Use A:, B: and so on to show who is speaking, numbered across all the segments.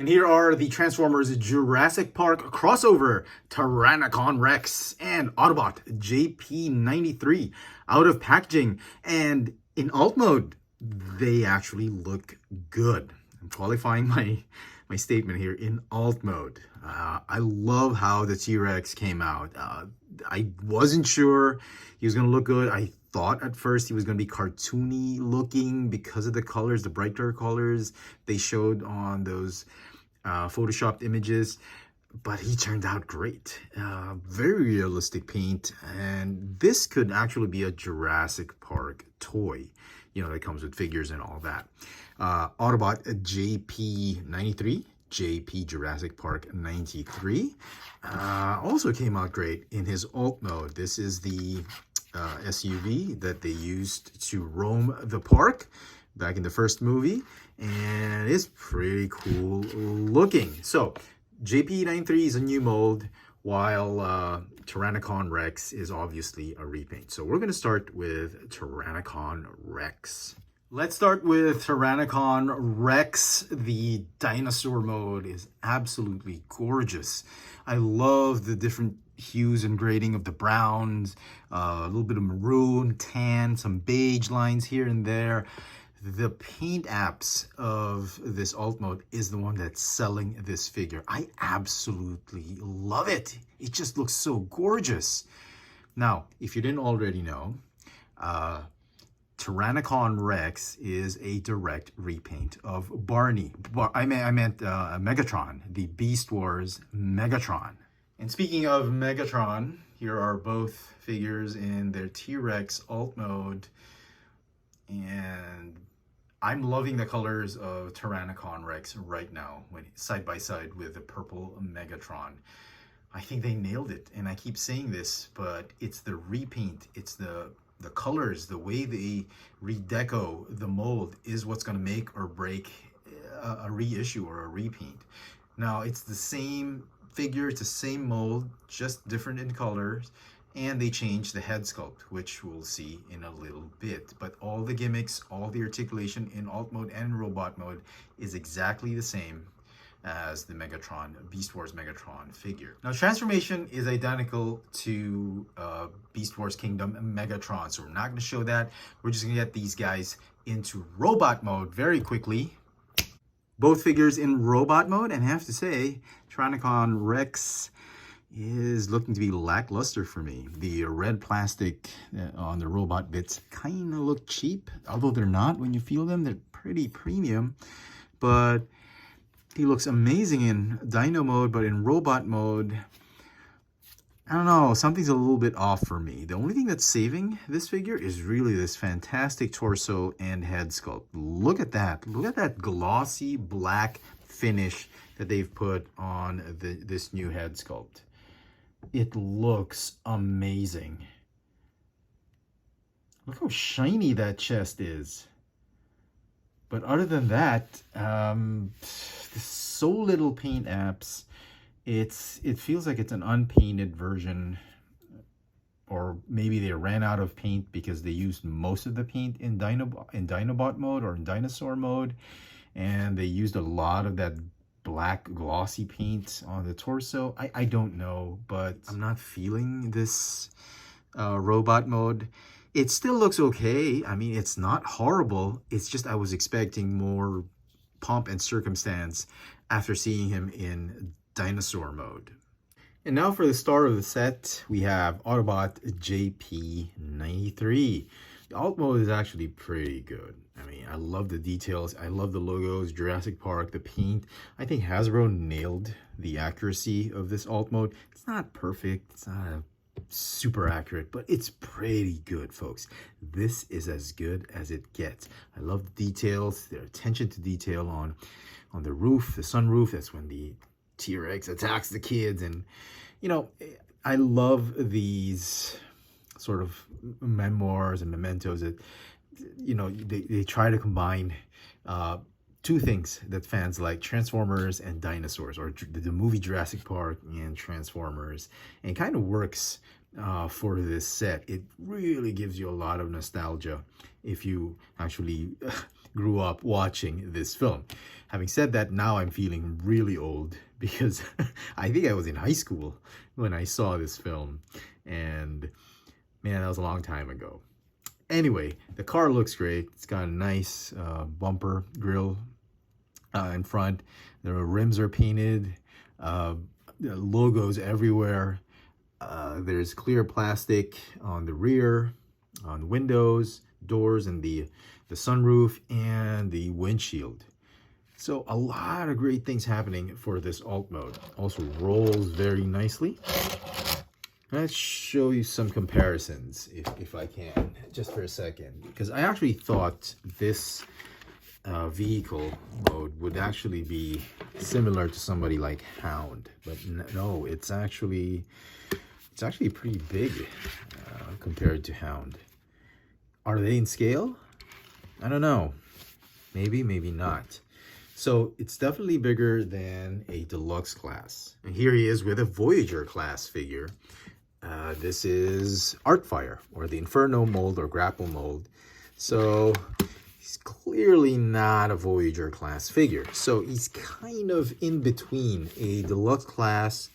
A: And here are the Transformers Jurassic Park crossover Tyranicon Rex and Autobot JP93 out of packaging. And in alt mode, they actually look good. I'm qualifying my statement here in alt mode. I love how the T-Rex came out. I wasn't sure he was going to look good. I thought at first he was going to be cartoony looking because of the colors, the brighter colors they showed on those photoshopped images, but he turned out great. Very realistic paint, and this could actually be a Jurassic Park toy, you know, that comes with figures and all that. Autobot JP93 JP Jurassic Park 93 also came out great in his alt mode. This is the SUV that they used to roam the park back in the first movie, and it's pretty cool looking. So JP93 is a new mold, while Tyranicon Rex is obviously a repaint. So we're going to start with Tyranicon Rex. Let's start with Tyranicon Rex. The dinosaur mode is absolutely gorgeous. I love the different hues and grading of the browns, a little bit of maroon, tan, some beige lines here and there. The paint apps of this alt mode is the one that's selling this figure. I absolutely love it. It just looks so gorgeous. Now, if you didn't already know, Tyranicon Rex is a direct repaint of Barney. I meant Megatron, the Beast Wars Megatron. And speaking of Megatron, here are both figures in their T-Rex alt mode. And I'm loving the colors of Tyranicon Rex right now, when side by side with the purple Megatron. I think they nailed it, and I keep saying this, but it's the repaint, it's the colors, the way they redeco the mold is what's going to make or break a reissue or a repaint. Now, it's the same figure, it's the same mold, just different in colors, and they changed the head sculpt, which we'll see in a little bit. But all the gimmicks, all the articulation in alt mode and robot mode is exactly the same as the Megatron, Beast Wars Megatron figure. Now, transformation is identical to Beast Wars Kingdom Megatron, so we're not going to show that. We're just going to get these guys into robot mode very quickly. Both figures in robot mode, and I have to say, Tyranicon Rex is looking to be lackluster for me. The red plastic on the robot bits kind of look cheap, although they're not. When you feel them, they're pretty premium, but he looks amazing in Dino mode, but in robot mode, I don't know, something's a little bit off for me. The only thing that's saving this figure is really this fantastic torso and head sculpt. Look at that. Look at that glossy black finish that they've put on this new head sculpt. It looks amazing. Look how shiny that chest is. But other than that, there's so little paint apps. It feels like it's an unpainted version, or maybe they ran out of paint because they used most of the paint in Dinobot mode or in dinosaur mode, and they used a lot of that black glossy paint on the torso. I don't know, but I'm not feeling this robot mode. It still looks okay. I mean, it's not horrible. It's just I was expecting more pomp and circumstance after seeing him in dinosaur mode. And now for the star of the set, we have Autobot JP93. The alt mode is actually pretty good. I mean, I love the details. I love the logos, Jurassic Park, the paint. I think Hasbro nailed the accuracy of this alt mode. It's not perfect. It's not super accurate, but it's pretty good, folks. This is as good as it gets. I love the details, their attention to detail on the roof, the sunroof. That's when the T-Rex attacks the kids. And, you know, I love these sort of memoirs and mementos that, you know, they try to combine two things that fans like: Transformers and dinosaurs, or the movie Jurassic Park and Transformers. And it kind of works for this set. It really gives you a lot of nostalgia if you actually grew up watching this film. Having said that, now I'm feeling really old because I think I was in high school when I saw this film, and man, that was a long time ago. Anyway, the car looks great. It's got a nice bumper grill in front. The rims are painted, logos everywhere. There's clear plastic on the rear, on the windows, doors, and the sunroof and the windshield. So a lot of great things happening for this alt mode. Also rolls very nicely. Let's show you some comparisons if I can, just for a second, because I actually thought this vehicle mode would actually be similar to somebody like Hound, but no, it's actually pretty big compared to Hound. Are they in scale? I don't know. Maybe, maybe not. So it's definitely bigger than a deluxe class. And here he is with a Voyager class figure. This is Artfire, or the Inferno mold or grapple mold. So he's clearly not a Voyager class figure. So he's kind of in between a deluxe class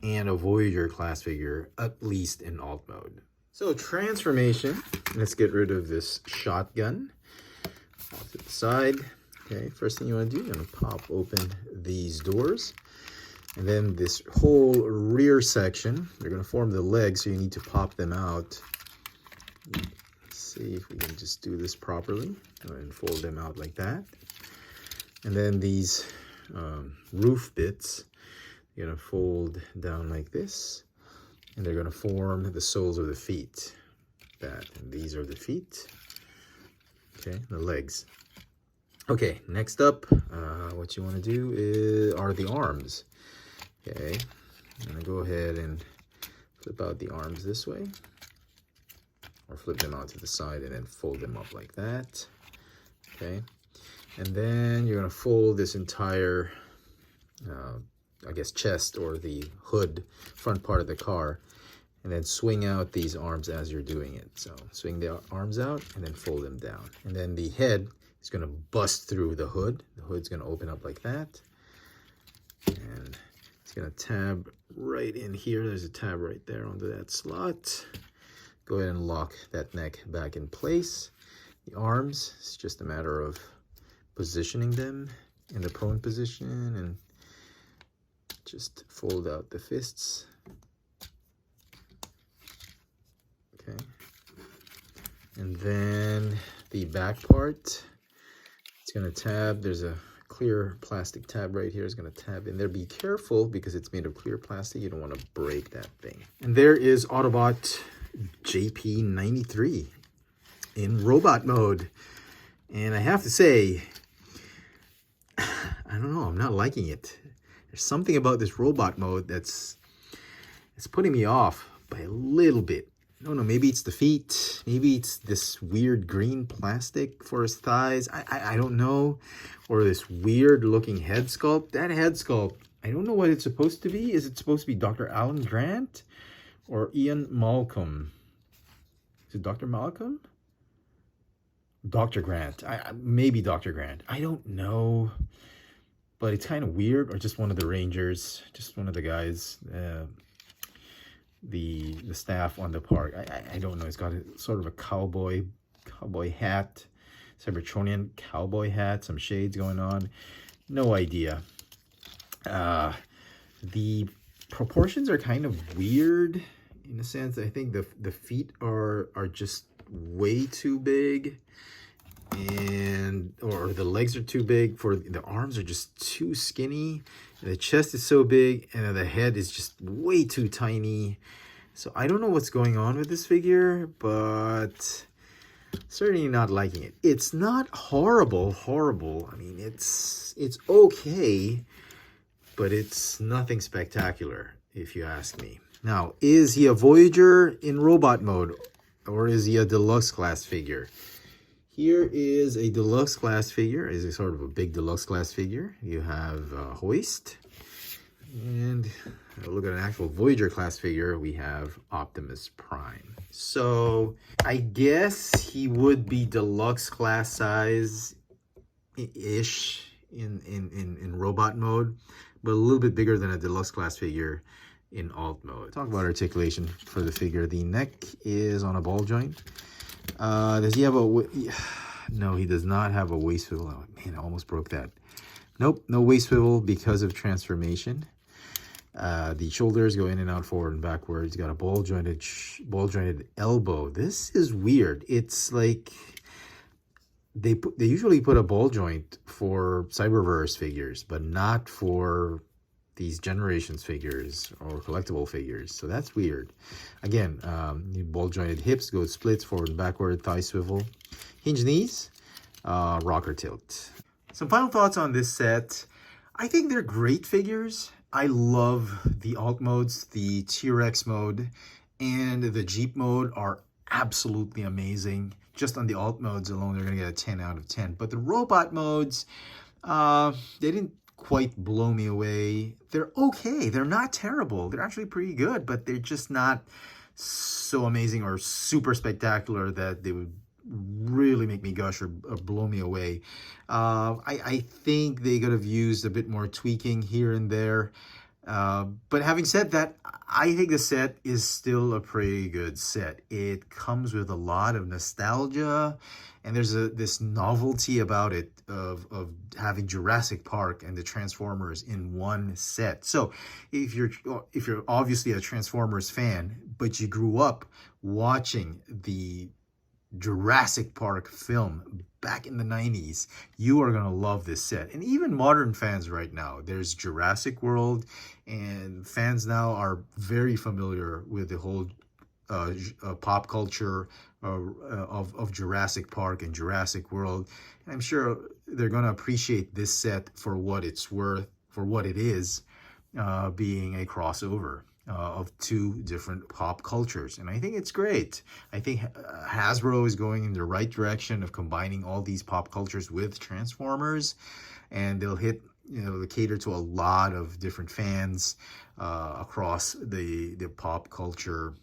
A: and a Voyager class figure, at least in alt mode. So transformation, let's get rid of this shotgun. Off to the side. Okay, first thing you want to do, you're going to pop open these doors. And then this whole rear section, they're going to form the legs, so you need to pop them out. Let's see if we can just do this properly. Go ahead and fold them out like that. And then these roof bits, you're going to fold down like this. And they're going to form the soles of the feet. That, and these are the feet. Okay, the legs. Okay, next up, what you want to do are the arms. Okay, I'm going to go ahead and flip out the arms this way, or flip them out to the side and then fold them up like that. Okay, and then you're going to fold this entire, I guess, chest or the hood, front part of the car, and then swing out these arms as you're doing it. So swing the arms out and then fold them down. And then the head is going to bust through the hood. The hood's going to open up like that. And it's going to tab right in here. There's a tab right there onto that slot. Go ahead and lock that neck back in place. The arms, it's just a matter of positioning them in the prone position and just fold out the fists. Okay. And then the back part, it's going to tab. There's a clear plastic tab right here. It's going to tab in there. Be careful because it's made of clear plastic. You don't want to break that thing. And there is Autobot JP93 in robot mode. And I have to say, I don't know, I'm not liking it. There's something about this robot mode it's putting me off by a little bit. I don't know, maybe it's the feet, maybe it's this weird green plastic for his thighs, I don't know, or this weird looking head sculpt. That head sculpt, I don't know what it's supposed to be. Is it supposed to be Dr. Alan Grant or Ian Malcolm? Is it Dr. Malcolm? Dr. Grant, maybe Dr. Grant, I don't know, but it's kind of weird, or just one of the Rangers, just one of the guys, the staff on the park. I don't know. It's got a sort of a cowboy hat, Cybertronian cowboy hat, some shades going on. No idea. The proportions are kind of weird in a sense. I think the feet are just way too big, or the legs are too big. For the arms are just too skinny, and the chest is so big, and the head is just way too tiny. So I don't know what's going on with this figure, but certainly not liking it. It's not horrible. I mean, it's okay, but it's nothing spectacular, if you ask me. Now, is he a Voyager in robot mode, or is he a deluxe class figure? Here is a deluxe class figure. It's a sort of a big deluxe class figure. You have hoist. And look at an actual Voyager class figure. We have Optimus Prime. So I guess he would be deluxe class size ish in robot mode, but a little bit bigger than a deluxe class figure in alt mode. Talk about articulation for the figure. The neck is on a ball joint. Does he have a... No, he does not have a waist swivel. Oh, man, I almost broke that. Nope, no waist swivel because of transformation. The shoulders go in and out, forward and backwards. Got a ball jointed elbow. This is weird. It's like they usually put a ball joint for Cyberverse figures, but not for these Generations figures or collectible figures. So that's weird. Again, ball jointed hips, go splits, forward and backward, thigh swivel, hinge knees, rocker tilt. Some final thoughts on this set. I think they're great figures. I love the alt modes. The T-Rex mode and the Jeep mode are absolutely amazing. Just on the alt modes alone, they're going to get a 10 out of 10. But the robot modes, they didn't quite blow me away. They're okay. They're not terrible. They're actually pretty good, but they're just not so amazing or super spectacular that they would really make me gush or blow me away. I think they could have used a bit more tweaking here and there. But having said that, I think the set is still a pretty good set. It comes with a lot of nostalgia, and there's this novelty about it of having Jurassic Park and the Transformers in one set. So if you're obviously a Transformers fan, but you grew up watching the Jurassic Park film back in the 90s, you are going to love this set. And even modern fans right now, there's Jurassic World, and fans now are very familiar with the whole pop culture of Jurassic Park and Jurassic World. And I'm sure they're going to appreciate this set for what it's worth, for what it is, being a crossover of two different pop cultures. And I think it's great. I think Hasbro is going in the right direction of combining all these pop cultures with Transformers, and they'll hit, they cater to a lot of different fans across the pop culture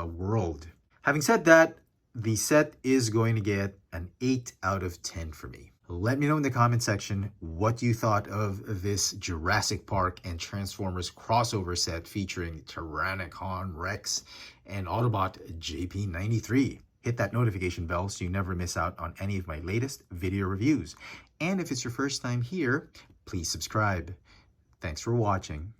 A: world. Having said that, the set is going to get an 8 out of 10 for me. Let me know in the comment section what you thought of this Jurassic Park and Transformers crossover set featuring Tyranicon Rex and Autobot JP93. Hit that notification bell so you never miss out on any of my latest video reviews. And if it's your first time here, please subscribe. Thanks for watching.